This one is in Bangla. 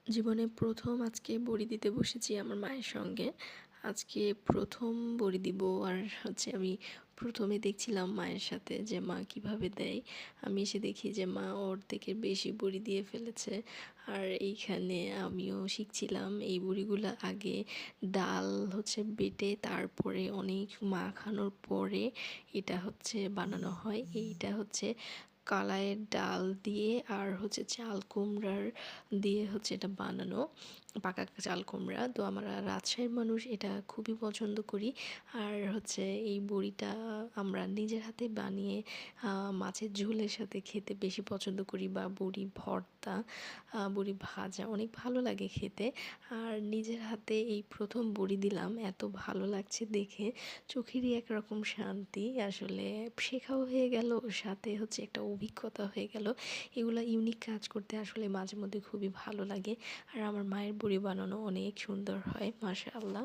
জীবনে প্রথম আজকে বড়ি দিতে বসেছি আমার মায়ের সঙ্গে। আজকে প্রথম বড়ি দিব। আর আমি প্রথমে দেখছিলাম মায়ের সাথে যে মা কিভাবে দেয়। আমি এসে দেখি যে মা অর্ধেকের বেশি বড়ি দিয়ে ফেলেছে। আর এইখানে আমিও শিখছিলাম এই বড়িগুলো আগে ডাল বেটে তারপরে অনেক মাখানোর পরে এটা বানানো হয়। এইটা কালাইয়ের ডাল দিয়ে আর চাল কুমড়ার দিয়ে এটা বানানো, পাকা চাল কুমড়া। তো আমরা রাজশাহীর মানুষ এটা খুবই পছন্দ করি। আর এই বড়িটা আমরা নিজের হাতে বানিয়ে মাছের ঝোলের সাথে খেতে বেশি পছন্দ করি, বা বড়ি ভর্তা, বড়ি ভাজা অনেক ভালো লাগে খেতে। আর নিজের হাতে এই প্রথম বড়ি দিলাম, এত ভালো লাগছে দেখে, চোখেরই একরকম শান্তি। আসলে শেখাও হয়ে গেল, সাথে একটা অভিজ্ঞতা হয়ে গেল। এগুলা ইউনিক কাজ করতে আসলে মাঝে মধ্যে খুবই ভালো লাগে। আর আমার মায়ের বড়ি বানানো অনেক সুন্দর হয়, মাশাআল্লাহ।